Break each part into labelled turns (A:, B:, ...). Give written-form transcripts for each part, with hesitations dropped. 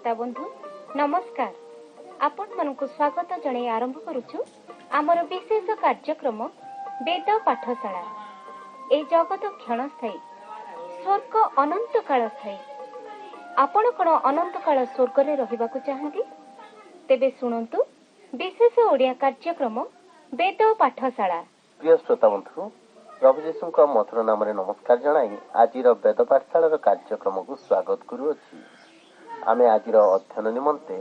A: श्रोता बंधु नमस्कार। आपण मानक स्वागत जणे आरंभ करुछु आमर विशेष कार्यक्रम वेद पाठशाला। ए जगत क्षणस्थायी, स्वर्ग अनंत काल स्थायी। आपण कोन अनंत काल स्वर्ग रे रहिबाकु चाहंती? तेबे सुनंतु विशेष ओडिया कार्यक्रम वेद पाठशाला।
B: प्रिय श्रोता बंधु, प्रभु जीशु का मधुर नाम रे नमस्कार जणाई आज वेद पाठशाला कार्यक्रम को स्वागत करुअछि। आमे आज अध्ययन निमंते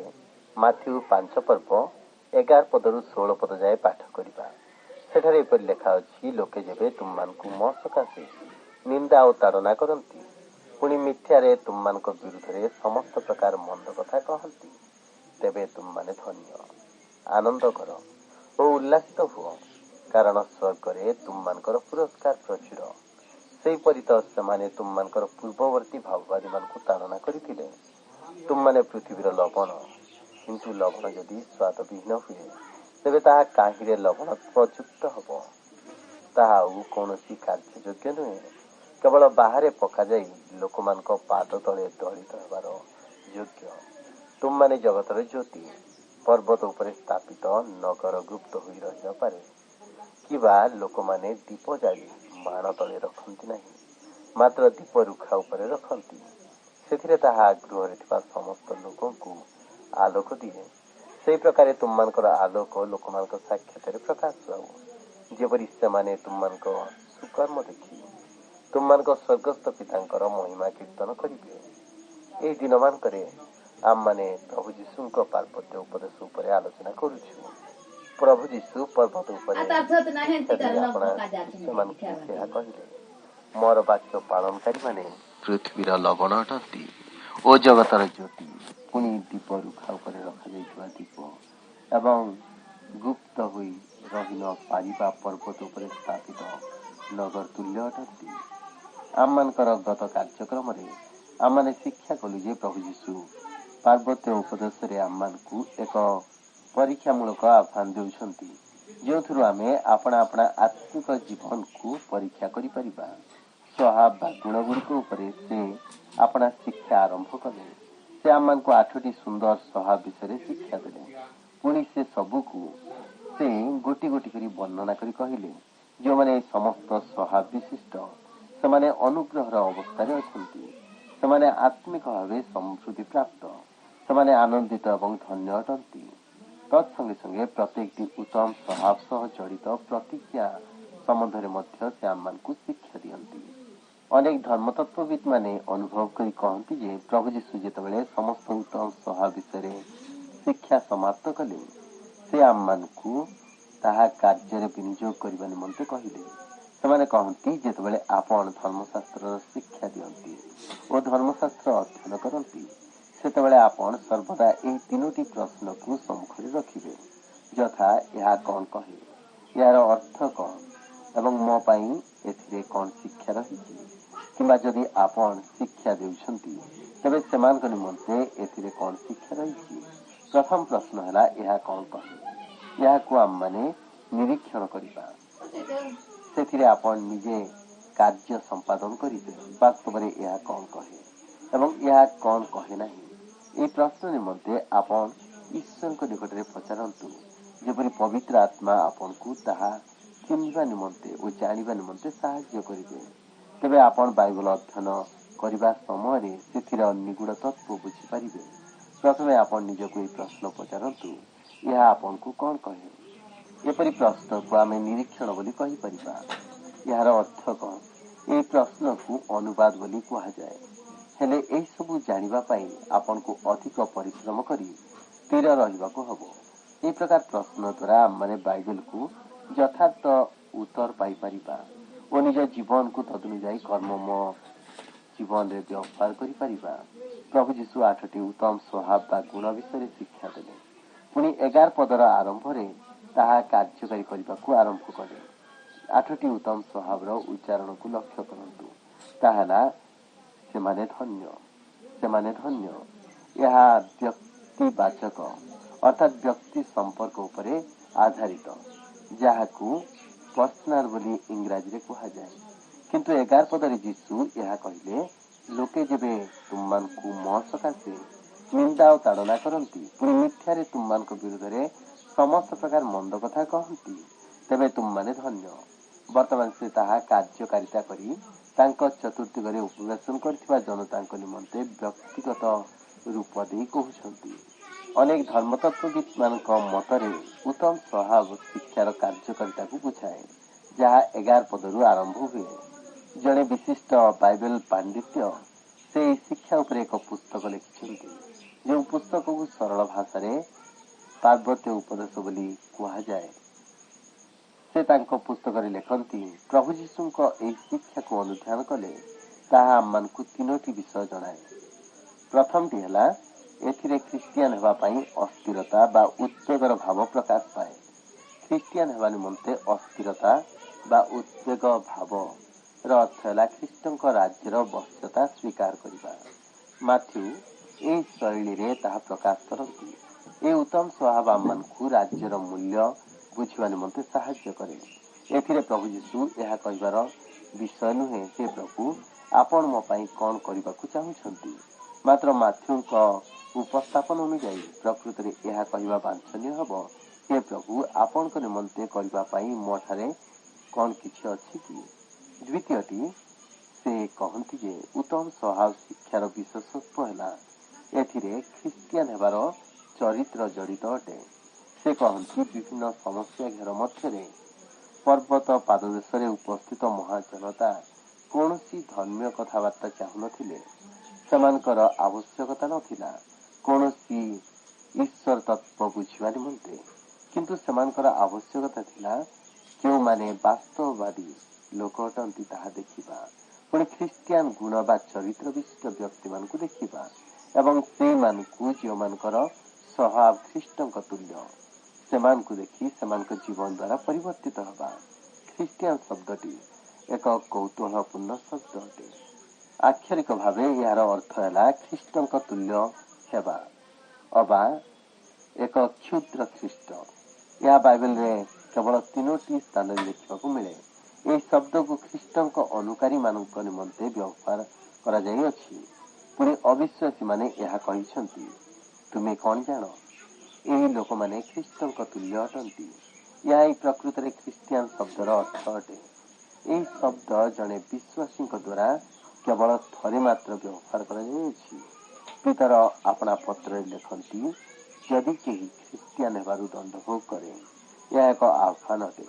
B: माथ्यू 5 पर्व 11 पदरु 16 पद जाए पाठ करिबा। सेठारे एपर लेखा अछि, लोके जेबे तुममानकु मो सकासे निंदा और ताड़ना करंती, पुणी मिथ्यारे तुममानक विरुद्धरे समस्त प्रकार मंद कथा कहंती, तेबे तुममाने धन्य, आनंद कर और उल्लासित हुओ, कारण स्वर्गरे तुममानकर पुरस्कार प्रचुर। सेहीपरि तो सेमाने तुममानकर पूर्ववर्ती भाववादी मानकु ताड़ना करिथिले। तुममाने पृथ्वीर लवण, किंतु लवण यदि स्वाद विहीन हुए तेबे ताहा काहिरे लवणत्वयुक्त हब, ताहा कौनसी कार्ययोग्य नुहे, केवल बाहरे पका जाई लोकमानक पाद तले दलित हेबार योग्य। तुममाने जगतर ज्योति, पर्वत उपरे स्थापित नगर गुप्त होई रहि पारे किबा लोकमाने दीप जाली बाण तले रखंती नहीं, मात्र दीप रुखा उपरे रखंती, सेथिरे ताहा गृहरे थिबा समस्त लोकंकु आलोक दिए। सेही प्रकारे तुममानकर आलोक लोकमानक साक्षातरे प्रकाश पाऊ, जेपरि सेमाने तुममानक सुकर्म देखि तुममानक स्वर्गस्थ पितांकर महिमा कीर्तन करिबे। एही दिनमानकरे आम माने प्रभु जीशुंक पार्वत्य उपदेश उपरे आलोचना करूछु। प्रभु जीशु पर्वत उपरे कहले, मोर वाक्य पालनकारी माने पृथ्वीर लवण अटंती ओ जगतर ज्योति, पुणी दीप रुखा उपरे रखा जाइतबा दीप एवं गुप्त होई रहि न पारिबा पर्वत उपरे स्थापित नगर तुल्य अटंती। आम मानकर गत कार्यक्रम रे आम माने शिक्षा कलु जे प्रभु जीशु पार्वत्य उपदेश रे आम मानकु एक परीक्षा मूलक आह्वान देउछंती, जोथुरु आमे आपणा आपणा आत्मिक जीवन को परीक्षा करि परिबा। स्वभाव बा गुण गुड़िक उपरे से अपना शिक्षा आरंभ कले। से आम मानकु 8टी सुंदर स्वभाव विषय शिक्षा देले। पुणी से सबुकु से गोटी गोटी करी वर्णना करी कहिले, जो माने समस्त स्वभाव विशिष्ट से माने अनुग्रहर अवस्था अछंती, से माने आत्मिक भावे समृद्धि प्राप्त, से माने आनंदित एवं धन्य अटंती। तत्संगे संगे प्रत्येक उत्तम स्वभाव सह जड़ित प्रतिज्ञा संबंध में से आम मानकु शिक्षा दियंती। अनेक धर्मतत्वविद माने अनुभव करी कहती जे प्रभु जीशु जेतेबेले समस्त उत्तम स्वभाव विषय शिक्षा समाप्त कले, से आम मानकु ताहा कार्य विनियोग करबा निमंते कहिले। सेमाने कहती जेतेबेले आपण धर्मशास्त्र शिक्षा दियंती और धर्मशास्त्र अध्ययन करती, सेतेबेले आपण सर्वदा एही 3टी प्रश्न को सम्मुखरे रखिबे, यथा यह कौन कहे, यार अर्थ कौन एवं मो पाई एथिरे कौन शिक्षा रही, किंबा जदि आपण शिक्षा देउछंती तबे सेमान निमंते एथिरे कौन शिक्षा रही। प्रथम प्रश्न हैला यह कौन कहे, यह को आम माने निरीक्षण करिबा, सेथिरे आपण निजे कार्य संपादन करिबे वास्तव रे यह कौन कहे एवं यह कौन कहे नहीं। ए प्रश्न निमंते आपण ईश्वर को निकटरे पचारंतु, जेपरि पवित्र आत्मा आपण को ताहा चिन्हिबा निमंते और जानिबा निमंते सहाय्य करिबे। तेबे आपण बाइबल अध्ययन करिबा समय रे सेथिर निगूढ़ तत्व बुझी पारिबे। प्रथमे आपण निजको ए प्रश्न पचारंतु, यह आपण को कौन कहे। एपरि प्रश्न को आमे निरीक्षण बोली कहि परिबा। यार अर्थ कौन, ए प्रश्न को अनुवाद बोली कहा जाए। हेले एही सबु जानिबा पाई आपण को अधिक परिश्रम करी स्थिर रहिबाको हबो। ए प्रकार प्रश्न द्वारा आम माने बाइबल को यथार्थ उत्तर पाई परिबा और निज जीवन को तदनुଯାୟୀ कर्ममय जीवन रे व्यवहार करि परिबा। प्रभु जीशु 8टी उत्तम स्वभाव बा गुण विषय शिक्षा देले। पुणी 11 पदर आरंभ रे ताहा कार्यकारी करिबाकू आरंभ कले। 8टी उत्तम स्वभावर उच्चारण को लक्ष्य करंतु, ताहाला सेमाने धन्य, सेमाने धन्य। यह व्यक्तिवाचक अर्थात व्यक्ति संपर्क उपरे आधारित, जहाकू पर्सनाल बोली इंग्राजी रे कहा जाए। किंतु 11 पदरे जीशु यह कहले, लोके जेबे तुममानकु मो सकासे ନିନ୍ଦା ଓ ତାଡ଼ନା କରନ୍ତି, ପୁଣି ମିଥ୍ୟାରେ ତୁମମାନଙ୍କ ବିରୁଦ୍ଧରେ ସମସ୍ତ ପ୍ରକାର ମନ୍ଦ କଥା କହନ୍ତି, ତେବେ ତୁମମାନେ ଧନ୍ୟ। ବର୍ତ୍ତମାନ ସେ ତାହା କାର୍ଯ୍ୟକାରିତା କରି ତାଙ୍କ ଚତୁର୍ଦିଗରେ ଉପବେଶନ କରିଥିବା ଜନତାଙ୍କ ନିମନ୍ତେ ବ୍ୟକ୍ତିଗତ ରୂପ ଦେଇ କହୁଛନ୍ତି। ଅନେକ ଧର୍ମତତ୍ତ୍ୱବିତ୍ମାନଙ୍କ ମତରେ ଉତ୍ତମ ସ୍ୱଭାବ ଶିକ୍ଷାର କାର୍ଯ୍ୟକାରିତାକୁ ବୁଝାଏ, ଯାହା 11 ପଦରୁ ଆରମ୍ଭ ହୁଏ। ଜଣେ ବିଶିଷ୍ଟ ବାଇବେଲ ପାଣ୍ଡିତ୍ୟ ସେ ଏହି ଶିକ୍ଷା ଉପରେ ଏକ ପୁସ୍ତକ ଲେଖିଛନ୍ତି, ଯେଉଁ ପୁସ୍ତକକୁ ସରଳ ଭାଷାରେ ପାର୍ବତ୍ୟ ଉପଦେଶ ବୋଲି କୁହାଯାଏ। ସେ ତାଙ୍କ ପୁସ୍ତକରେ ଲେଖନ୍ତି, ପ୍ରଭୁ ଯୀଶୁଙ୍କ ଏହି ଶିକ୍ଷାକୁ ଅନୁଧ୍ୟାନ କଲେ ତାହା ଆମମାନଙ୍କୁ 3ଟି ବିଷୟ ଜଣାଏ। ପ୍ରଥମଟି ହେଲା, ଏଥିରେ ଖ୍ରୀଷ୍ଟିଆନ ହେବା ପାଇଁ ଅସ୍ଥିରତା ବା ଉଦ୍ବେଗର ଭାବ ପ୍ରକାଶ ପାଏ। ଖ୍ରୀଷ୍ଟିଆନ ହେବା ନିମନ୍ତେ ଅସ୍ଥିରତା ବା ଉଦ୍ବେଗ ଭାବର ଅର୍ଥ ହେଲା ଖ୍ରୀଷ୍ଟଙ୍କ ରାଜ୍ୟର ବଶ୍ୟତା ସ୍ୱୀକାର କରିବା। ମାଥ୍ୟୁ ଏହି ଶୈଳୀରେ ତାହା ପ୍ରକାଶ କରନ୍ତି। ଏହି ଉତ୍ତମ ସ୍ୱଭାବ ଆମମାନଙ୍କୁ ରାଜ୍ୟର ମୂଲ୍ୟ ବୁଝିବା ନିମନ୍ତେ ସାହାଯ୍ୟ କରେ। ଏଥିରେ ପ୍ରଭୁ ଯୀଶୁ ଏହା କହିବାର ବିଷୟ ନୁହେଁ, ହେ ପ୍ରଭୁ, ଆପଣ ମୋ ପାଇଁ କ'ଣ କରିବାକୁ ଚାହୁଁଛନ୍ତି। ମାତ୍ର ମାଥ୍ୟୁଙ୍କ ଉପସ୍ଥାପନ ଅନୁଯାୟୀ ପ୍ରକୃତରେ ଏହା କହିବା ବାଞ୍ଛନୀୟ ହେବ, ହେ ପ୍ରଭୁ, ଆପଣଙ୍କ ନିମନ୍ତେ କରିବା ପାଇଁ ମୋ ଠାରେ କ'ଣ କିଛି ଅଛି କି? ଦ୍ୱିତୀୟଟି, ସେ କହନ୍ତି ଯେ ଉତ୍ତମ ସ୍ୱଭାବ ଶିକ୍ଷାର ବିଶେଷତ୍ୱ ହେଲା ଏଥିରେ ଖ୍ରୀଷ୍ଟିଆନ ହେବାର ଚରିତ୍ର ଜଡ଼ିତ ଅଟେ। ସେ କହନ୍ତି, ବିଭିନ୍ନ ସମସ୍ୟା ଘେର ମଧ୍ୟରେ ପର୍ବତ ପାଦଦେଶରେ ଉପସ୍ଥିତ ମହାଜନତା କୌଣସି ଧର୍ମୀୟ କଥାବାର୍ତ୍ତା ଚାହୁଁନଥିଲେ। ସେମାନଙ୍କର ଆବଶ୍ୟକତା ନଥିଲା କୌଣସି ଈଶ୍ୱର ତତ୍ତ୍ୱ ବୁଝିବା ନିମନ୍ତେ, କିନ୍ତୁ ସେମାନଙ୍କର ଆବଶ୍ୟକତା ଥିଲା ଯେଉଁମାନେ ବାସ୍ତବବାଦୀ ଲୋକ ଅଟନ୍ତି ତାହା ଦେଖିବା, ପୁଣି ଖ୍ରୀଷ୍ଟିଆନ ଗୁଣ ବା ଚରିତ୍ର ବିଶିଷ୍ଟ ବ୍ୟକ୍ତିମାନଙ୍କୁ ଦେଖିବା ଏବଂ ସେଇମାନଙ୍କୁ ଯେଉଁମାନଙ୍କର ସ୍ୱଭାବ ଖ୍ରୀଷ୍ଟଙ୍କ ତୁଲ୍ୟ ସେମାନଙ୍କୁ ଦେଖି ସେମାନଙ୍କ ଜୀବନ ଦ୍ୱାରା ପରିବର୍ତ୍ତିତ ହେବା। ଖ୍ରୀଷ୍ଟିଆନ ଶବ୍ଦଟି ଏକ କୌତୂହଳପୂର୍ଣ୍ଣ ଶବ୍ଦ ଅଟେ। ଆକ୍ଷରିକ ଭାବେ ଏହାର ଅର୍ଥ ହେଲା ଖ୍ରୀଷ୍ଟଙ୍କ ତୁଲ୍ୟ ହେବା ଅବା ଏକ କ୍ଷୁଦ୍ର ଖ୍ରୀଷ୍ଟ। ଏହା ବାଇବେଲରେ କେବଳ 3ଟି ସ୍ଥାନରେ ଦେଖିବାକୁ ମିଳେ। ଏହି ଶବ୍ଦକୁ ଖ୍ରୀଷ୍ଟଙ୍କ ଅନୁକାରୀମାନଙ୍କ ନିମନ୍ତେ ବ୍ୟବହାର କରାଯାଇଅଛି। ପୁଣି ଅବିଶ୍ୱାସୀମାନେ ଏହା କହିଛନ୍ତି, ତୁମେ କ'ଣ ଜାଣ? ଏହି ଲୋକମାନେ ଖ୍ରୀଷ୍ଟଙ୍କ ତୁଲ୍ୟ ଅଟନ୍ତି। ଏହା ହିଁ ପ୍ରକୃତରେ ଖ୍ରୀଷ୍ଟିଆନ ଶବ୍ଦର ଅର୍ଥ ଅଟେ। ଏହି ଶବ୍ଦ ଜଣେ ବିଶ୍ୱାସୀଙ୍କ ଦ୍ୱାରା କେବଳ ଥରେ ମାତ୍ର ବ୍ୟବହାର କରାଯାଇଅଛି। ପିତର ଆପଣା ପତ୍ରରେ ଲେଖନ୍ତି, ଯଦି କେହି ଖ୍ରୀଷ୍ଟିଆନ ହେବାରୁ ଦଣ୍ଡ ଭୋଗ କରେ, ଏହା ଏକ ଆହ୍ୱାନ ଅଟେ।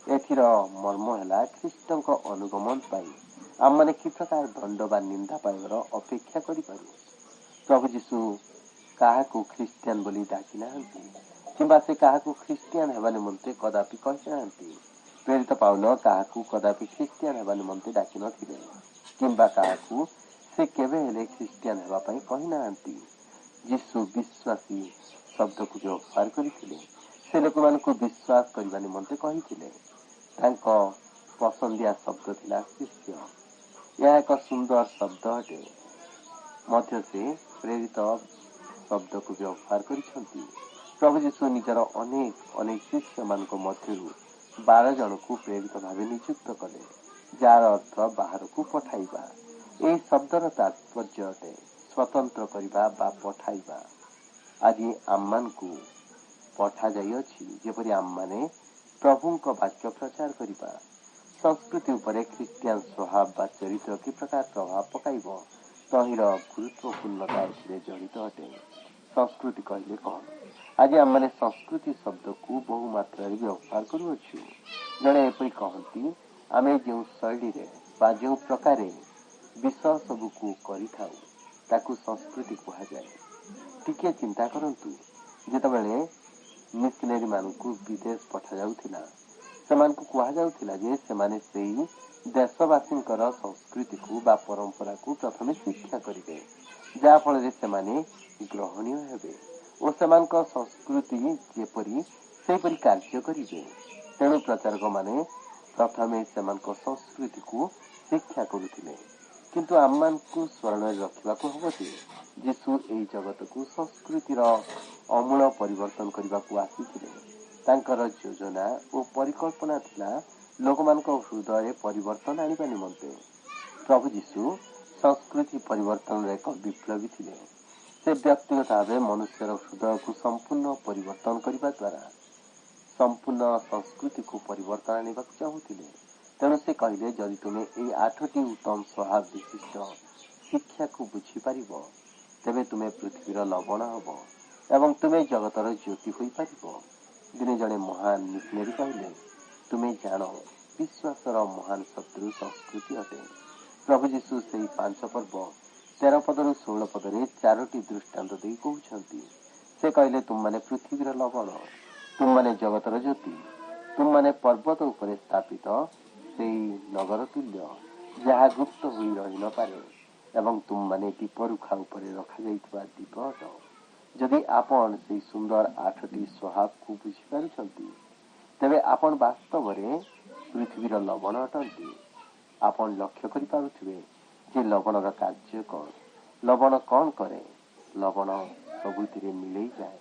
B: ଏଥିର ମର୍ମ ହେଲା ଖ୍ରୀଷ୍ଟଙ୍କ ଅନୁଗମନ ପାଇଁ ଆମମାନେ କି ପ୍ରକାର ଦଣ୍ଡ ବା ନିନ୍ଦା ପାଇବାର ଅପେକ୍ଷା କରିପାରୁ। ପ୍ରଭୁ ଯୀଶୁ କାହାକୁ ଖ୍ରୀଷ୍ଟିଆନ ବୋଲି ଡାକି ନାହାନ୍ତି କିମ୍ବା ସେ କାହାକୁ ଖ୍ରୀଷ୍ଟିଆନ ହେବା ନିମନ୍ତେ କଦାପି କହିନାହାନ୍ତି। ପ୍ରେରିତ ପାଉଲ କାହାକୁ କଦାପି ଖ୍ରୀଷ୍ଟିଆନ ହେବା ନିମନ୍ତେ ଡାକି ନଥିଲେ କିମ୍ବା କାହାକୁ ସେ କେବେ ହେଲେ ଖ୍ରୀଷ୍ଟିଆନ ହେବା ପାଇଁ କହିନାହାନ୍ତି। ଯୀଶୁ ବିଶ୍ୱାସୀ ଶବ୍ଦକୁ ବ୍ୟବହାର କରିଥିଲେ। ସେ ଲୋକମାନଙ୍କୁ ବିଶ୍ୱାସ କରିବା ନିମନ୍ତେ କହିଥିଲେ। ତାଙ୍କ ପସନ୍ଦିଆ ଶବ୍ଦ ଥିଲା ଶିଷ୍ୟ। ଏହା ଏକ ସୁନ୍ଦର ଶବ୍ଦ ଅଟେ। ମଧ୍ୟ ସେ ପ୍ରେରିତ ଶବ୍ଦକୁ ବ୍ୟବହାର କରିଛନ୍ତି। ପ୍ରଭୁ ଯୀଶୁ ନିଜର ଅନେକ ଶିଷ୍ୟମାନଙ୍କ ମଧ୍ୟରୁ 12 ଜଣଙ୍କୁ ପ୍ରେରିତ ଭାବେ ନିଯୁକ୍ତ କଲେ, ଯାହାର ଅର୍ଥ ବାହାରକୁ ପଠାଇବା। ଏହି ଶବ୍ଦର ତାତ୍ପର୍ଯ୍ୟ ଅଟେ ସ୍ୱତନ୍ତ୍ର କରିବା ବା ପଠାଇବା। ଆଜି ଆମମାନଙ୍କୁ ପଠାଯାଇଅଛି ଯେପରି ଆମମାନେ ପ୍ରଭୁଙ୍କ ବାକ୍ୟ ପ୍ରଚାର କରିବା। ସଂସ୍କୃତି ଉପରେ ଖ୍ରୀଷ୍ଟିଆନ ସ୍ୱଭାବ ବା ଚରିତ୍ର କି ପ୍ରକାର ପ୍ରଭାବ ପକାଇବ, ତହିଁର ଗୁରୁତ୍ୱପୂର୍ଣ୍ଣତା ଏଥିରେ ଜଡ଼ିତ ଅଟେ। ସଂସ୍କୃତି କହିଲେ କ'ଣ? ଆଜି ଆମମାନେ ସଂସ୍କୃତି ଶବ୍ଦକୁ ବହୁ ମାତ୍ରାରେ ବ୍ୟବହାର କରୁଅଛୁ। ଜଣେ ଏପରି କହନ୍ତି, ଆମେ ଯେଉଁ ଶୈଳୀରେ ବା ଯେଉଁ ପ୍ରକାରେ ବିଷୟ ସବୁକୁ କରିଥାଉ ତାକୁ ସଂସ୍କୃତି କୁହାଯାଏ। ଟିକିଏ ଚିନ୍ତା କରନ୍ତୁ, ଯେତେବେଳେ ମିଶନାରୀମାନଙ୍କୁ ବିଦେଶ ପଠାଯାଉଥିଲା, ସେମାନଙ୍କୁ କୁହାଯାଉଥିଲା ଯେ ସେମାନେ ସେହି ଦେଶବାସୀଙ୍କର ସଂସ୍କୃତିକୁ ବା ପରମ୍ପରାକୁ ପ୍ରଥମେ ଶିକ୍ଷା କରିବେ, ଯାହାଫଳରେ ସେମାନେ ଗ୍ରହଣୀୟ ହେବେ ଓ ସେମାନଙ୍କ ସଂସ୍କୃତି ଯେପରି ସେହିପରି କାର୍ଯ୍ୟ କରିବେ। ତେଣୁ ପ୍ରଚାରକମାନେ ପ୍ରଥମେ ସେମାନଙ୍କ ସଂସ୍କୃତିକୁ ଶିକ୍ଷା କରୁଥିଲେ। କିନ୍ତୁ ଆମମାନଙ୍କୁ ସ୍ମରଣରେ ରଖିବାକୁ ହେବ ଯେ ଯୀଶୁ ଏହି ଜଗତକୁ ସଂସ୍କୃତିର ଅମୂଳ ପରିବର୍ତ୍ତନ କରିବାକୁ ଆସିଥିଲେ। ତାଙ୍କର ଯୋଜନା ଓ ପରିକଳ୍ପନା ଥିଲା ଲୋକମାନଙ୍କ ହୃଦୟରେ ପରିବର୍ତ୍ତନ ଆଣିବା ନିମନ୍ତେ। ପ୍ରଭୁ ଯୀଶୁ ସଂସ୍କୃତି ପରିବର୍ତ୍ତନର ଏକ ବିପ୍ଳବୀ ଥିଲେ। से व्यक्तिगत भाव मनुष्यर हृदय को संपूर्ण परिवर्तन करने द्वारा संपूर्ण संस्कृति को परिवर्तन आने चाहूले। तेणु से कहले जदि तुम्हें ये 8टी उत्तम स्वभाव विशिष्ट शिक्षा को बुझीपर तेबे तुम्हें पृथ्वीर लवण हम एवं तुम्हें जगतर ज्योति हो पार। दिने जड़े महान मिशनरी कहले तुम्हें जान विश्वासर महान शत्रु संस्कृति अटे। प्रभु जीशु से 5 पर्व 13 पदरु 16 पदरे 4टी दृष्टांत दे कहते से कहले तुम माने पृथ्वीर लवण, तुम माने जगतर ज्योति, तुम माने पर्वत उपरे स्थापित से नगर तुल्य जहाँ गुप्त हुई रही न पारे एवं तुम माने दीपरुखा उपरे रखा जाइथिबा दीप अट। जदि आपण से सुंदर 8टी स्वभाव को बुझीपारुछंती तेबे आपण वास्तव में पृथ्वीर लवण अटंती। आपण लक्ष्य करि पारुथिबे जे लवणर कार्य कौन, लवण कौन करे। लवण सबुथिरे मिलई जाए,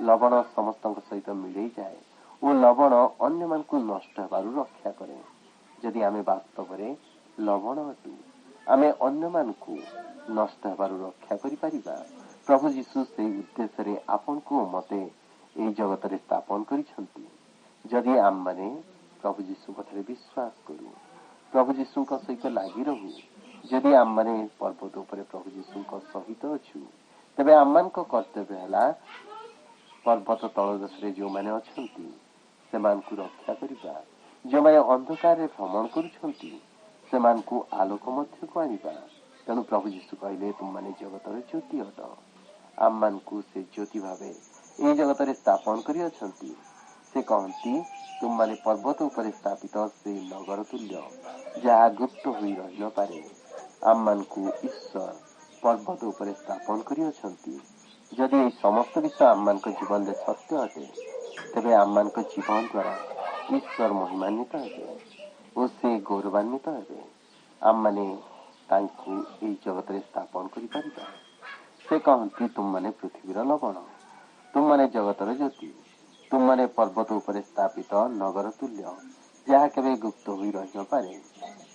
B: लवण समस्त सहित मिलई जाए और लवण अन्य मान को नष्ट हेबारु रक्षा करे। जदि आमे वास्तव में लवण अटू आमे अन्य मान को नष्ट हेबारु रक्षा करि परिबा। प्रभु जीशु से उद्देश्य रे आपन को मते ए जगत रे स्थापन करिसंती। जदि आम माने प्रभु जीशु कथरे विश्वास करू, प्रभु जीशु सहित लगी रहू, जदि आम माने पर्वत उपरे प्रभु जीशु सहित अच्छु तेबे आम मान कर्तव्य है पर्वत तल देशे जो मैंने अच्छी से रक्षा करवा, जो मैंने अंधकार भ्रमण कर आलोक मध्य को आनिबा। तेणु प्रभु जीशु कहले तुम माने जगतर ज्योति अट। आम मान को से ज्योति भावे ये जगत रे स्थापन करी अछंती। से कहती तुम माने पर्वत उपरे स्थापित से नगर तुल्य जहाँ गुप्त हुई रही न पारे। आम मान को ईश्वर पर्वत उपरे स्थापन करी अछंती। जदि ये समस्त विषय आम मान जीवन में सत्य अटे तेबे आम मान जीवन द्वारा ईश्वर महिमान्वित हे और से गौरवान्वित हे। आम माने तांको ए जगत रे स्थापन करि परिबा। से कहती तुम माने पृथ्वीर लवण, तुम माने जगतर ज्योति, तुम माने पर्वत उपरे स्थापित नगर तुल्य जहाँ केबे गुप्त हुई रही न पारे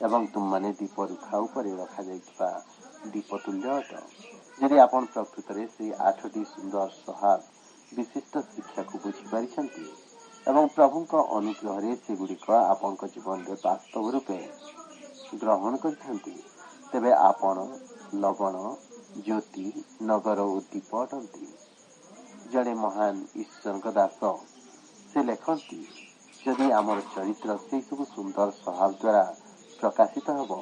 B: एवं तुम माने दीप रुखा उपरे रखा जाइथिबा दीप तुल्य अट। यदि आपण प्रकृत रे से 8टी सुंदर स्वभाव विशिष्ट शिक्षा को बुझी पारिछंती एवं प्रभुଙ୍କ अनुग्रह रे से गुड़िक आपण जीवन रे वास्तव रूपे ग्रहण करथंती तेबे आपण लवण ज्योति नगर और दीप अटंती। जड़े महान ईश्वर दास से लेखती जदि आमर चरित्र से सब सुंदर स्वभाव द्वारा प्रकाशित होब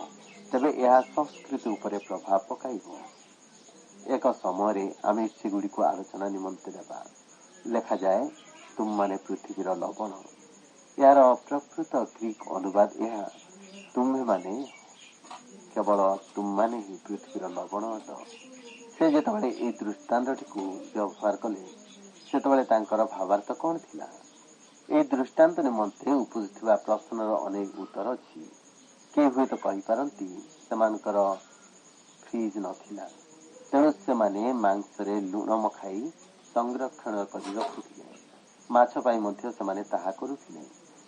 B: तेबे यह संस्कृति उपरे प्रभाव पकाइब। एक समय आमे सेगुड़ी को आलोचना निमंते देबा। लेखा जाए तुम माने पृथ्वीर लवण, यार प्रकृत ग्रीक अनुवाद यह तुम्हें माने केवल तुम माने ही पृथ्वीर लवण अट। से जेतबेले ए दृष्टांतटी को व्यवहार कले सेतबेले तांकर भावार्थ कौन थिला। ए दृष्टांत निमंते उपजिथिबा प्रश्नर अनेक उत्तर अछि। के हुए तो कहि पारंती सेमानकर फ्रिज नथिला तेणु से माने मांसरे लुण मखाई संरक्षण करि रखुथिले। माछ पाई मध्य से माने ताहा करुथिले।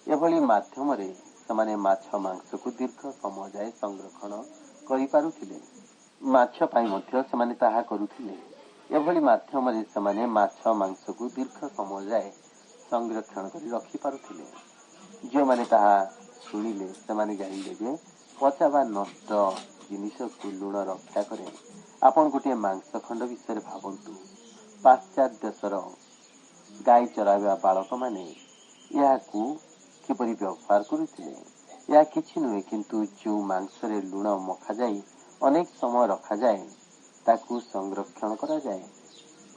B: एभली माध्यमरे से माने माछ मांस को दीर्घ समय जाए संरक्षण करि पारुथिले। माछ पाई मध्य से माने ताहा करुथिले। एभली माध्यमरे से माने माछ मांस को दीर्घ समय जाए संरक्षण करि रखि पारुथिले। जो माने ताहा सुनिले से माने जानिले जे पचा बा नष्ट जिनिस को लुण रक्षा करे। आपण गोटे मांस खंड विषय भावंतु। पाश्चात्य देशर गाई चराइबा बालक माने या किपरि व्यवहार करुथिले। या किछि नुहे किंतु जो मांसरे लुण मखा जाई अनेक समय रखा जाए ताकू संरक्षण करा जाए।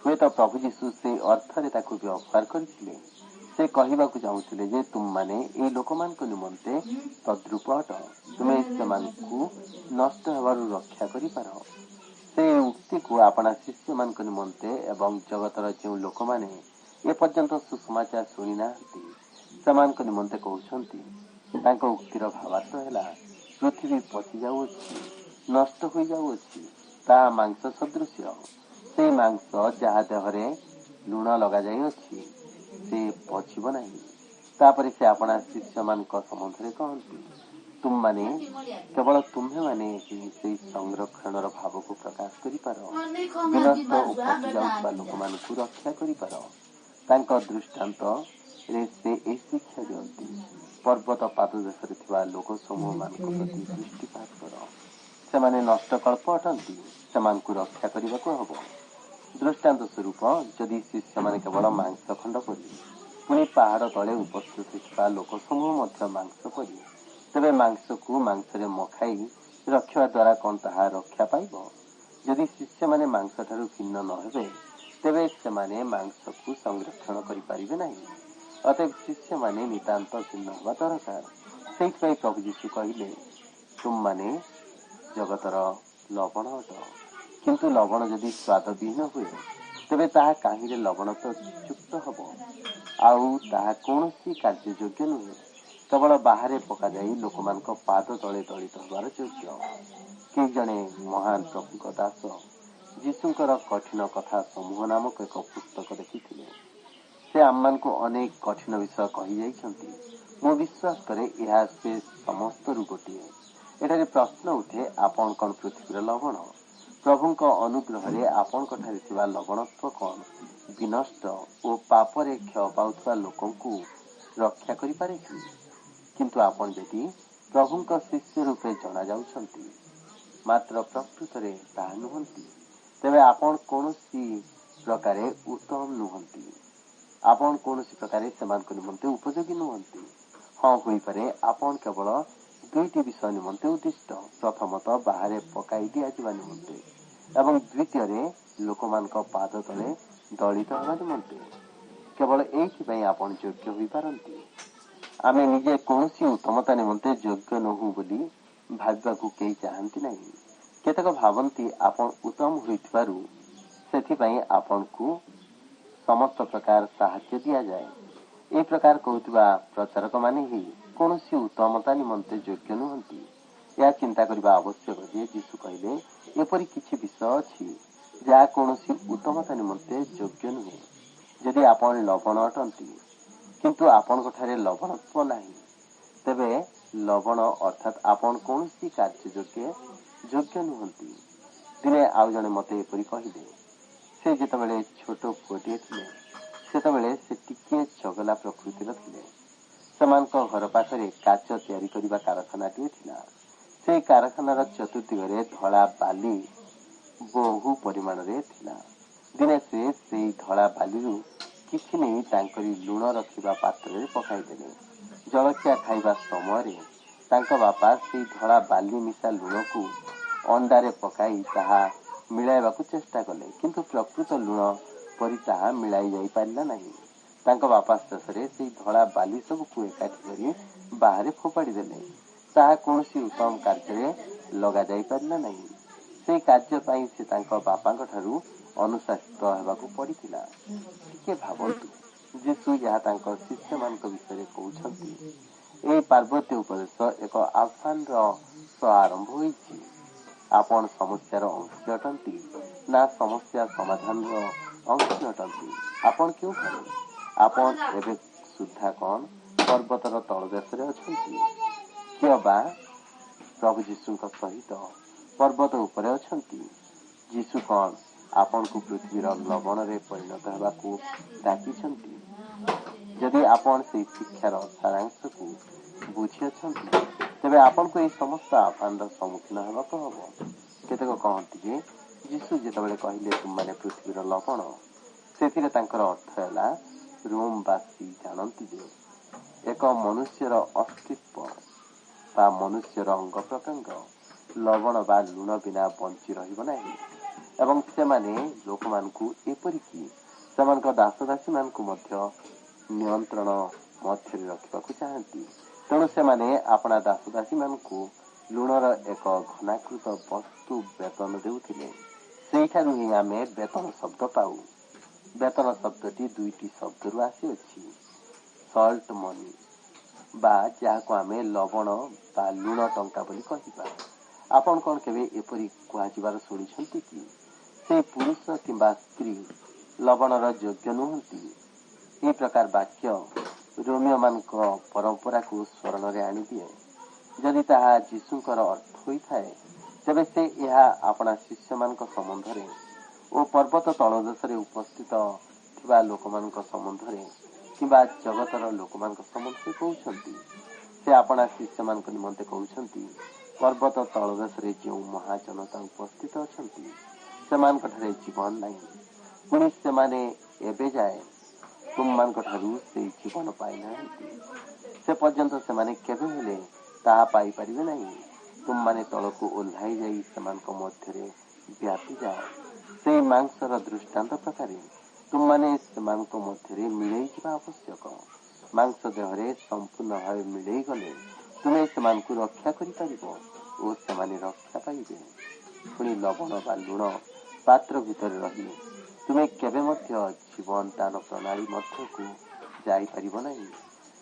B: हुए तो प्रभु जीशु से अर्थरे ताकू व्यवहार करथिले। से कहिबाकू चाहूथिले जे तुम माने ए लोकमानक निमंते तद्रूप अट। तुमे सेमानकू नष्ट हेबारु रक्षा करि पार। से उक्ति को आपना शिष्य मानक निमंते एवं जगतर जो लोक माने ए पर्यंत सुसमाचार शुणी नाहंती सेमानक निमंते कहउछंती। तांको उक्तिर भावार्थ हैला पृथ्वी पचि जाउछि, नष्ट होई जाउछि, ता मांस सदृश। से मांस जहा देहरे लुण लगा जाई अछि से पचिब नाही। तापरे से आपना शिष्य मानक संबंधरे कहंती तुम माने केवल तुम्हें माने ही सेई संरक्षणर भाव को प्रकाश करिपार विनष्ट ओ फसी जाउଥିବା ଲୋକମାନଙ୍କୁ ରକ୍ଷା କରିପାର। ତାଙ୍କ ଦୃଷ୍ଟାନ୍ତ ରେ ସେ ଏହି ଶିକ୍ଷା ଦିଅନ୍ତି। ପର୍ବତ ପାଦଦେଶରେ ଥିବା ଲୋକ ସମୂହ ମାନଙ୍କ ପ୍ରତି ଦୃଷ୍ଟିପାତ କର। ସେମାନେ ନଷ୍ଟକଳ୍ପ ଅଟନ୍ତି, ସେମାନଙ୍କୁ ରକ୍ଷା କରିବାକୁ ହବ। ଦୃଷ୍ଟାନ୍ତ ସ୍ୱରୂପ ଯଦି ଶିଷ୍ୟମାନେ କେବଳ ମାଂସ ଖଣ୍ଡ ପରି ପୁଣି ପାହାଡ଼ ତଳେ ଉପସ୍ଥିତ ଥିବା ଲୋକ ସମୂହ ମଧ୍ୟ ମାଂସ ପରି, ତେବେ ମାଂସକୁ ମାଂସରେ ମଖାଇ ରଖିବା ଦ୍ୱାରା କ'ଣ ତାହା ରକ୍ଷା ପାଇବ? ଯଦି ଶିଷ୍ୟମାନେ ମାଂସଠାରୁ ଭିନ୍ନ ନ ହେବେ, ତେବେ ସେମାନେ ମାଂସକୁ ସଂରକ୍ଷଣ କରିପାରିବେ ନାହିଁ। ଅତଏବ ଶିଷ୍ୟମାନେ ନିତାନ୍ତ ଭିନ୍ନ ହେବା ଦରକାର। ସେଇଥିପାଇଁ ପ୍ରଭୁ ଯୀଶୁ କହିଲେ, ତୁମମାନେ ଜଗତର ଲବଣ ଅଟ। କିନ୍ତୁ ଲବଣ ଯଦି ସ୍ୱାଦବିହୀନ ହୁଏ, ତେବେ ତାହା କାହିଁରେ ଲବଣତା ଯୁକ୍ତ ହେବ? ଆଉ ତାହା କୌଣସି କାର୍ଯ୍ୟଯୋଗ୍ୟ ନୁହେଁ, କେବଳ ବାହାରେ ପକାଯାଇ ଲୋକମାନଙ୍କ ପାଦ ତଳେ ଦଳିତ ହେବାର ଯୋଗ୍ୟ। କେହି ଜଣେ ମହାନ ପ୍ରଭୁଙ୍କ ଦାସ ଯୀଶୁଙ୍କର କଠିନ କଥା ସମୂହ ନାମକ ଏକ ପୁସ୍ତକ ଲେଖିଥିଲେ। ସେ ଆମମାନଙ୍କୁ ଅନେକ କଠିନ ବିଷୟ କହିଯାଇଛନ୍ତି। ମୁଁ ବିଶ୍ୱାସ କରେ ଏହା ସେ ସମସ୍ତରୁ ଗୋଟିଏ। ଏଠାରେ ପ୍ରଶ୍ନ ଉଠେ, ଆପଣ କ'ଣ ପୃଥିବୀର ଲବଣ? ପ୍ରଭୁଙ୍କ ଅନୁଗ୍ରହରେ ଆପଣଙ୍କଠାରେ ଥିବା ଲବଣତ୍ୱ କ'ଣ ବିନଷ୍ଟ ଓ ପାପରେ କ୍ଷୟ ପାଉଥିବା ଲୋକଙ୍କୁ ରକ୍ଷା କରିପାରେ କି? କିନ୍ତୁ ଆପଣ ଯଦି ପ୍ରଭୁଙ୍କ ଶିଷ୍ୟ ରୂପେ ଜଣାଯାଉଛନ୍ତି, ମାତ୍ର ପ୍ରକୃତରେ ତାହା ନୁହନ୍ତି, ତେବେ ଆପଣ କୌଣସି ପ୍ରକାରେ ଉତ୍ତମ ନୁହନ୍ତି। ଆପଣ କୌଣସି ପ୍ରକାରେ ସେମାନଙ୍କ ନିମନ୍ତେ ଉପଯୋଗୀ ନୁହନ୍ତି। ହଁ, ହୋଇପାରେ ଆପଣ କେବଳ ଦୁଇଟି ବିଷୟ ନିମନ୍ତେ ଉଦ୍ଦିଷ୍ଟ। ପ୍ରଥମତଃ ବାହାରେ ପକାଇ ଦିଆଯିବା ନିମନ୍ତେ ଏବଂ ଦ୍ୱିତୀୟରେ ଲୋକମାନଙ୍କ ପାଦ ତଳେ ଦଳିତ ହେବା ନିମନ୍ତେ। କେବଳ ଏଇଥିପାଇଁ ଆପଣ ଯୋଗ୍ୟ ହୋଇପାରନ୍ତି। ଆମେ ନିଜେ କୌଣସି ଉତ୍ତମତା ନିମନ୍ତେ ଯୋଗ୍ୟ ନୋହୁଁ ବୋଲି ଭାବିବାକୁ କେହି ଚାହାନ୍ତି ନାହିଁ। କେତେକ ଭାବନ୍ତି ଆପଣ ଉତ୍ତମ ହୋଇଥିବାରୁ ସେଥିପାଇଁ ଆପଣଙ୍କୁ ସମସ୍ତ ପ୍ରକାର ସାହାଯ୍ୟ ଦିଆଯାଏ। ଏ ପ୍ରକାର କହୁଥିବା ପ୍ରଚାରକମାନେ ହିଁ କୌଣସି ଉତ୍ତମତା ନିମନ୍ତେ ଯୋଗ୍ୟ ନୁହନ୍ତି। ଏହା ଚିନ୍ତା କରିବା ଆବଶ୍ୟକ ଯେ ଯୀଶୁ କହିଲେ, ଏପରି କିଛି ବିଷୟ ଅଛି ଯାହା କୌଣସି ଉତ୍ତମତା ନିମନ୍ତେ ଯୋଗ୍ୟ ନୁହେଁ। ଯଦି ଆପଣ ଲବଣ ଅଟନ୍ତି, କିନ୍ତୁ ଆପଣଙ୍କଠାରେ ଲବଣତ୍ୱ ନାହିଁ, ତେବେ ଲବଣ ଅର୍ଥାତ୍ ଆପଣ କୌଣସି କାର୍ଯ୍ୟ ଯୋଗ୍ୟ ନୁହନ୍ତି। ଦିନେ ଆଉ ଜଣେ ମୋତେ ଏପରି କହିଲେ, ସେ ଯେତେବେଳେ ଛୋଟ ପୁଅଟିଏ ଥିଲେ, ସେତେବେଳେ ସେ ଟିକିଏ ଚଗଲା ପ୍ରକୃତିର ଥିଲେ। ସେମାନଙ୍କ ଘର ପାଖରେ କାଚ ତିଆରି କରିବା କାରଖାନାଟିଏ ଥିଲା। ସେହି କାରଖାନାର ଚତୁର୍ଦ୍ଦିଗରେ ଧଳା ବାଲି ବହୁ ପରିମାଣରେ ଥିଲା। ଦିନେ ସେ ସେହି ଧଳା ବାଲିରୁ କିଛି ନେଇ ତାଙ୍କରି ଲୁଣ ରଖିବା ପାତ୍ରରେ ପକାଇଦେଲେ। ଜଳଖିଆ ଖାଇବା ସମୟରେ ତାଙ୍କ ବାପା ସେହି ଧଳା ବାଲି ମିଶା ଲୁଣକୁ ଅଣ୍ଡାରେ ପକାଇ ତାହା ମିଳାଇବାକୁ ଚେଷ୍ଟା କଲେ, କିନ୍ତୁ ପ୍ରକୃତ ଲୁଣ ପରି ତାହା ମିଳାଇ ଯାଇପାରିଲା ନାହିଁ। ତାଙ୍କ ବାପା ଶେଷରେ ସେହି ଧଳା ବାଲି ସବୁକୁ ଏକାଠି କରି ବାହାରେ ଫୋପାଡ଼ି ଦେଲେ। ତାହା କୌଣସି ଉତ୍ତମ କାର୍ଯ୍ୟରେ ଲଗାଯାଇ ପାରିଲା ନାହିଁ। ସେହି କାର୍ଯ୍ୟ ପାଇଁ ସେ ତାଙ୍କ ବାପାଙ୍କ ଠାରୁ ଅନୁଶାସିତ ହେବାକୁ ପଡ଼ିଥିଲା। ଟିକେ ଭାବନ୍ତୁ, ଯୀଶୁ ଏହା ତାଙ୍କ ଶିଷ୍ୟମାନଙ୍କ ବିଷୟରେ କହୁଛନ୍ତି। ଏହି ପାର୍ବତ୍ୟ ଉପଦେଶ ଏକ ଆହ୍ୱାନର ସହ ଆରମ୍ଭ ହୋଇଛି। ଆପଣ ସମସ୍ୟାର ଅଂଶୀ ଅଟନ୍ତି ନା ସମସ୍ୟା ସମାଧାନର ଅଂଶୀ ଅଟନ୍ତି? ଆପଣ କେଉଁଠାରେ? ଆପଣ ଏବେ ସୁଦ୍ଧା କ'ଣ ପର୍ବତର ତଳଦେଶରେ ଅଛନ୍ତି, କିଏ ବା ପ୍ରଭୁ ଯୀଶୁଙ୍କ ସହିତ ପର୍ବତ ଉପରେ ଅଛନ୍ତି? ଯୀଶୁ କ'ଣ ଆପଣଙ୍କୁ ପୃଥିବୀର ଲବଣରେ ପରିଣତ ହେବାକୁ ଡାକିଛନ୍ତି? ଯଦି ଆପଣ ସେହି ଶିକ୍ଷାର ସାରାଂଶକୁ ବୁଝିଅଛନ୍ତି, ତେବେ ଆପଣଙ୍କୁ ଏହି ସମସ୍ତ ଆହ୍ୱାନର ସମ୍ମୁଖୀନ ହେବାକୁ ହେବ। କେତେକ କହନ୍ତି ଯେ ଯୀଶୁ ଯେତେବେଳେ କହିଲେ ତୁମମାନେ ପୃଥିବୀର ଲବଣ, ସେଥିରେ ତାଙ୍କର ଅର୍ଥ ହେଲା ରୋମବାସୀ ଜାଣନ୍ତି ଯେ ଏକ ମନୁଷ୍ୟର ଅସ୍ତିତ୍ୱ ବା ମନୁଷ୍ୟର ଅଙ୍ଗ ପ୍ରତ୍ୟଙ୍ଗ ଲବଣ ବା ଲୁଣ ବିନା ବଞ୍ଚି ରହିବ ନାହିଁ ଏବଂ ସେମାନେ ଲୋକମାନଙ୍କୁ ଏପରିକି ସେମାନଙ୍କ ଦାସଦାସୀମାନଙ୍କୁ ମଧ୍ୟ ନିୟନ୍ତ୍ରଣ ମଧ୍ୟରେ ରଖିବାକୁ ଚାହାନ୍ତି। ତେଣୁ ସେମାନେ ଆପଣା ଦାସଦାସୀମାନଙ୍କୁ ଲୁଣର ଏକ ଘନାକୃତ ବସ୍ତୁ ବେତନ ଦେଉଥିଲେ। ସେଇଠାରୁ ହିଁ ଆମେ ବେତନ ଶବ୍ଦ ପାଉ। ବେତନ ଶବ୍ଦଟି ଦୁଇଟି ଶବ୍ଦରୁ ଆସିଅଛି, ସଲ୍ଟ ମନି ବା ଯାହାକୁ ଆମେ ଲବଣ ବା ଲୁଣ ଟଙ୍କା ବୋଲି କହିବା। ଆପଣ କ'ଣ କେବେ ଏପରି କୁହାଯିବାର ଶୁଣିଛନ୍ତି କି ସେ ପୁରୁଷ କିମ୍ବା ସ୍ତ୍ରୀ ଲବଣର ଯୋଗ୍ୟ ନୁହନ୍ତି? ଏହି ପ୍ରକାର ବାକ୍ୟ ରୋମିଓମାନଙ୍କ ପରମ୍ପରାକୁ ସ୍ମରଣରେ ଆଣିଦିଏ। जदि ताहा यीशुଙ୍କର अर्थ ହୋଇଥାଏ ତେବେ ସେ ଏହା ଆପଣା ଶିଷ୍ୟମାନଙ୍କ ସମ୍ବନ୍ଧରେ ଓ ପର୍ବତ ତଳଦେଶରେ ଉପସ୍ଥିତ ଥିବା ଲୋକମାନଙ୍କ ସମ୍ବନ୍ଧରେ କିମ୍ବା ଜଗତର ଲୋକମାନଙ୍କ ସମ୍ବନ୍ଧରେ କହୁଛନ୍ତି। ସେ ଆପଣା ଶିଷ୍ୟମାନଙ୍କ ନିମନ୍ତେ କହୁଛନ୍ତି, ପର୍ବତ ତଳଦେଶରେ ଯେଉଁ ମହାଜନତା ଉପସ୍ଥିତ ଅଛନ୍ତି ସେମାନଙ୍କଠାରେ ଜୀବନ ନାହିଁ। ପୁଣି ସେମାନେ ଏବେ ଯାଏ ତୁମମାନଙ୍କଠାରୁ ସେଇ ଜୀବନ ପାଇନାହାନ୍ତି। ସେ ପର୍ଯ୍ୟନ୍ତ ସେମାନେ କେବେ ହେଲେ ତାହା ପାଇପାରିବେ ନାହିଁ। ତୁମମାନେ ତଳକୁ ଓହ୍ଲାଇ ଯାଇ ସେମାନଙ୍କ ମଧ୍ୟରେ ବ୍ୟାପିଯାଅ। ସେଇ ମାଂସର ଦୃଷ୍ଟାନ୍ତ ପ୍ରକାରେ ତୁମମାନେ ସେମାନଙ୍କ ମଧ୍ୟରେ ମିଳେଇ ଯିବା ଆବଶ୍ୟକ। ମାଂସ ଦେହରେ ସମ୍ପୂର୍ଣ୍ଣ ଭାବେ ମିଳେଇ ଗଲେ ତୁମେ ସେମାନଙ୍କୁ ରକ୍ଷା କରିପାରିବ ଓ ସେମାନେ ରକ୍ଷା ପାଇବେ। ପୁଣି ଲବଣ ବା ଲୁଣ ପାତ୍ର ଭିତରେ ରହି ତୁମେ କେବେ ମଧ୍ୟ ଜୀବନ ଦାନ ପ୍ରଣାଳୀ ମଧ୍ୟକୁ ଯାଇପାରିବ ନାହିଁ।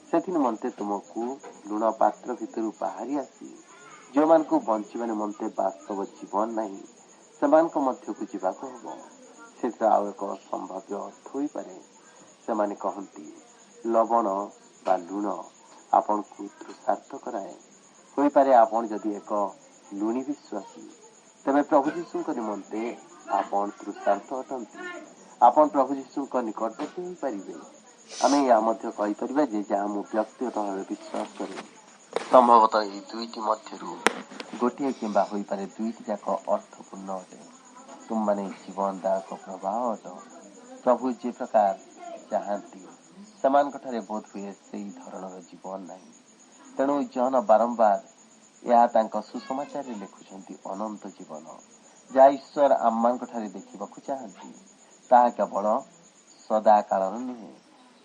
B: ସେଥିନିମନ୍ତେ ତୁମକୁ ଲୁଣ ପାତ୍ର ଭିତରୁ ବାହାରି ଆସି ଯେଉଁମାନଙ୍କୁ ବଞ୍ଚିବା ନିମନ୍ତେ ବାସ୍ତବ ଜୀବନ ନାହିଁ ସେମାନଙ୍କ ମଧ୍ୟକୁ ଯିବାକୁ ହେବ। ସେଥିରେ ଆଉ ଏକ ସମ୍ଭାବ୍ୟ ଅର୍ଥ ହୋଇପାରେ। ସେମାନେ କହନ୍ତି, ଲବଣ ବା ଲୁଣ ଆପଣଙ୍କୁ ତୃଷାର୍ତ୍ତ କରାଏ। ହୋଇପାରେ ଆପଣ ଯଦି ଏକ ଲୁଣି ବିଶ୍ୱାସୀ, ତେବେ ପ୍ରଭୁ ଯୀଶୁଙ୍କ ନିମନ୍ତେ ଆପଣ ତୃଷାର୍ତ୍ତ ଅଟନ୍ତି। ଆପଣ ପ୍ରଭୁ ଯୀଶୁଙ୍କ ନିକଟବର୍ତ୍ତୀ ହୋଇପାରିବେ। ଆମେ ଏହା ମଧ୍ୟ କହିପାରିବା ଯେ ଯାହା ମୁଁ ବ୍ୟକ୍ତିଗତ ଭାବେ ବିଶ୍ୱାସ କରେ, ସମ୍ଭବତଃ ଏହି ଦୁଇଟି ମଧ୍ୟରୁ ଗୋଟିଏ କିମ୍ବା ହୋଇପାରେ ଦୁଇଟି ଯାକ ଅର୍ଥପୂର୍ଣ୍ଣ ଅଟେ। ତୁମମାନେ ଜୀବନଦାୟକ ପ୍ରବାହ ଅଟ। ପ୍ରଭୁ ଯେ ପ୍ରକାର ଚାହାନ୍ତି ସେମାନଙ୍କଠାରେ ବୋଧ ହୁଏ ସେହି ଧରଣର ଜୀବନ ନାହିଁ। ତେଣୁ ଜହନ ବାରମ୍ବାର ଏହା ତାଙ୍କ ସୁସମାଚାରରେ ଲେଖୁଛନ୍ତି, ଅନନ୍ତ ଜୀବନ ଯାହା ଈଶ୍ୱର ଆମମାନଙ୍କଠାରେ ଦେଖିବାକୁ ଚାହାନ୍ତି ତାହା କେବଳ ସଦାକାଳର ନୁହେଁ,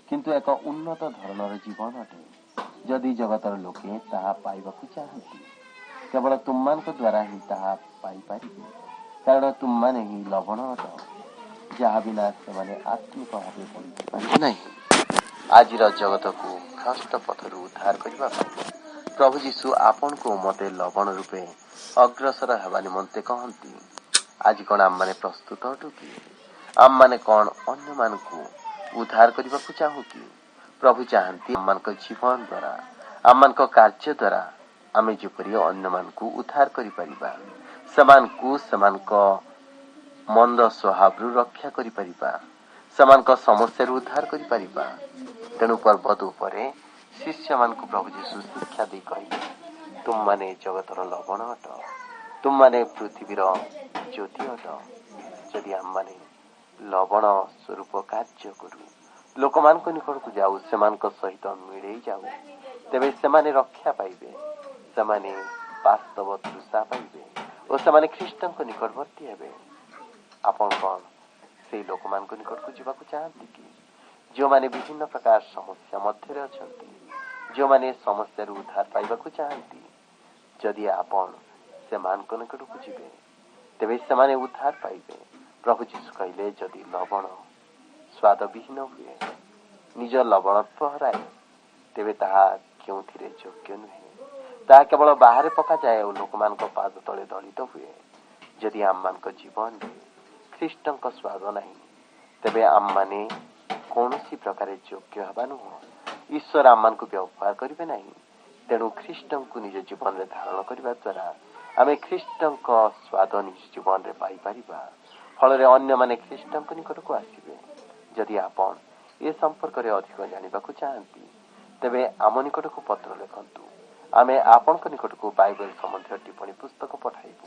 B: କିନ୍ତୁ ଏକ ଉନ୍ନତ ଧରଣର ଜୀବନ ଅଟେ। ଯଦି ଜଗତର ଲୋକେ ତାହା ପାଇବାକୁ ଚାହାନ୍ତି, କେବଳ ତୁମମାନଙ୍କ ଦ୍ୱାରା ହିଁ ତାହା ପାଇପାରିବେ, କାରଣ ତୁମମାନେ ହିଁ ଲବଣ ଅଟ, ଯାହା ବିନା ସେମାନେ ଆତ୍ମିକ ଭାବେ ବଞ୍ଚିପାରିବେ ନାହିଁ। ଆଜିର ଜଗତକୁ ଭ୍ରଷ୍ଟ ପଥରୁ ଉଦ୍ଧାର କରିବା ପାଇଁ ପ୍ରଭୁ ଯୀଶୁ ଆପଣଙ୍କୁ ମୋତେ ଲବଣ ରୂପେ ଅଗ୍ରସର ହେବା ନିମନ୍ତେ କହନ୍ତି। ଆଜି କ'ଣ ଆମମାନେ ପ୍ରସ୍ତୁତ ଅଟୁ କି? ଆମମାନେ କ'ଣ ଅନ୍ୟମାନଙ୍କୁ ଉଦ୍ଧାର କରିବାକୁ ଚାହୁଁ କି? ପ୍ରଭୁ ଚାହାନ୍ତି ଆମମାନଙ୍କ ଜୀବନ ଦ୍ୱାରା, ଆମମାନଙ୍କ କାର୍ଯ୍ୟ ଦ୍ୱାରା ଆମେ ଯେପରି ଅନ୍ୟମାନଙ୍କୁ ଉଦ୍ଧାର କରିପାରିବା, ସେମାନଙ୍କୁ ସେମାନଙ୍କ ମନ୍ଦ ସ୍ୱଭାବରୁ ରକ୍ଷା କରିପାରିବା, ସେମାନଙ୍କ ସମସ୍ୟାରୁ ଉଦ୍ଧାର କରିପାରିବା। ତେଣୁ ପର୍ବତ ଉପରେ ଶିଷ୍ୟମାନଙ୍କୁ ପ୍ରଭୁ ଯୀଶୁ ଶିକ୍ଷା ଦେଇ କହିଲେ, ତୁମମାନେ ଜଗତର ଲବଣ ଅଟ, ତୁମମାନେ ପୃଥିବୀର ଜ୍ୟୋତି ଅଟ। ଯଦି ଆମମାନେ ଲବଣ ସ୍ୱରୂପ କାର୍ଯ୍ୟ କରୁ, ଲୋକମାନଙ୍କ ନିକଟକୁ ଯାଉ, ସେମାନଙ୍କ ସହିତ ମିଳେଇ ଯାଉ, ତେବେ ସେମାନେ ରକ୍ଷା ପାଇବେ, ସେମାନେ ବାସ୍ତବ ତୃଷା ପାଇବେ ଓ ସେମାନେ ଖ୍ରୀଷ୍ଟଙ୍କ ନିକଟବର୍ତ୍ତୀ ହେବେ। ଆପଣ କ'ଣ ସେଇ ଲୋକମାନଙ୍କ ନିକଟକୁ ଯିବାକୁ ଚାହାନ୍ତି କି? ଯେଉଁମାନେ ବିଭିନ୍ନ ପ୍ରକାର ସମସ୍ୟା ମଧ୍ୟରେ ଅଛନ୍ତି, ଯେଉଁମାନେ ସମସ୍ୟାରୁ ଉଦ୍ଧାର ପାଇବାକୁ ଚାହାନ୍ତି। ଯଦି ଆପଣ ସେମାନଙ୍କ ନିକଟକୁ ଯିବେ, ତେବେ ସେମାନେ ଉଦ୍ଧାର ପାଇବେ। ପ୍ରଭୁ ଯୀଶୁ କହିଲେ, ଯଦି ଲବଣ ସ୍ୱାଦବିହୀନ ହୁଏ, ନିଜ ଲବଣତ୍ୱ ହରାଏ, ତେବେ ତାହା କେଉଁଥିରେ ଯୋଗ୍ୟ ନୁହେଁ। ତାହା କେବଳ ବାହାରେ ପକାଯାଏ ଓ ଲୋକମାନଙ୍କ ପାଦ ତଳେ ଦଳିତ ହୁଏ। ଯଦି ଆମମାନଙ୍କ ଜୀବନରେ ଖ୍ରୀଷ୍ଟଙ୍କ ସ୍ୱାଦ ନାହିଁ, ତେବେ ଆମମାନେ କୌଣସି ପ୍ରକାରେ ଯୋଗ୍ୟ ହେବା ନୁହଁ। ଈଶ୍ୱର ଆମମାନଙ୍କୁ ବ୍ୟବହାର କରିବେ ନାହିଁ। ତେଣୁ ଖ୍ରୀଷ୍ଟଙ୍କୁ ନିଜ ଜୀବନରେ ଧାରଣ କରିବା ଦ୍ୱାରା ଆମେ ଖ୍ରୀଷ୍ଟଙ୍କ ସ୍ୱାଦ ନିଜ ଜୀବନରେ ପାଇପାରିବା। ଫଳରେ ଅନ୍ୟମାନେ ଖ୍ରୀଷ୍ଟଙ୍କ ନିକଟକୁ ଆସିବେ। ଯଦି ଆପଣ ଏ ସମ୍ପର୍କରେ ଅଧିକ ଜାଣିବାକୁ ଚାହାନ୍ତି, ତେବେ ଆମ ନିକଟକୁ ପତ୍ର ଲେଖନ୍ତୁ। ଆମେ ଆପଣଙ୍କ ନିକଟକୁ ବାଇବେଲ ସମ୍ବନ୍ଧୀୟ ଟିପ୍ପଣୀ ପୁସ୍ତକ ପଠାଇବୁ।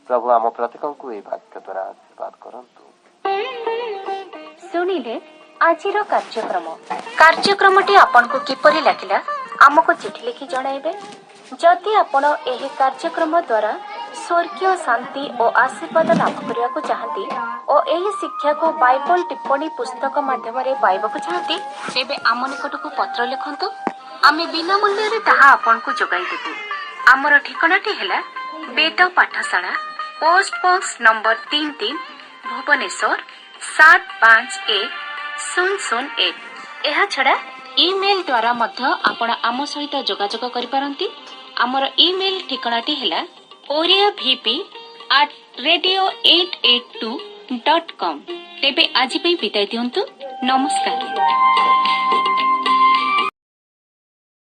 B: ପ୍ରଭୁ ଆମ ପ୍ରତ୍ୟେକଙ୍କୁ ଏହି ବାକ୍ୟ ଦ୍ୱାରା ଆଶୀର୍ବାଦ କରନ୍ତୁ।
A: ଶୁଣିଲେ ଆଜିର କାର୍ଯ୍ୟକ୍ରମଟି ଆପଣଙ୍କୁ କିପରି ଲାଗିଲା ଆମକୁ ଚିଠି ଲେଖି ଜଣାଇବେ। ଯଦି ଆପଣ ଏହି କାର୍ଯ୍ୟକ୍ରମ ଦ୍ୱାରା ସ୍ୱର୍ଗୀୟ ଶାନ୍ତି ଓ ଆଶୀର୍ବାଦ ଲାଭ କରିବାକୁ ଚାହାନ୍ତି ଓ ଏହି ଶିକ୍ଷାକୁ ବାଇବଲ ଟିପ୍ପଣୀ ପୁସ୍ତକ ମାଧ୍ୟମରେ ପାଇବାକୁ ଚାହାନ୍ତି, ତେବେ ଆମ ନିକଟକୁ ପତ୍ର ଲେଖନ୍ତୁ। ଆମେ ବିନା ମୂଲ୍ୟରେ ତାହା ଆପଣଙ୍କୁ ଯୋଗାଇ ଦେବୁ। ଆମର ଠିକଣାଟି ହେଲା ବେଦ ପାଠଶାଳା, ପୋଷ୍ଟ ବକ୍ସ ନମ୍ବର 33, ଭୁବନେଶ୍ୱର 751001। ଏହାଛଡ଼ା ଇମେଲ ଦ୍ୱାରା ମଧ୍ୟ ଆପଣ ଆମ ସହିତ ଯୋଗାଯୋଗ କରିପାରନ୍ତି। ଆମର ଇମେଲ ଠିକଣାଟି ହେଲା oriavp@radio882.com। ତେବେ ଆଜି ପାଇଁ ବିଦାୟ ଦିଅନ୍ତୁ। ନମସ୍କାର।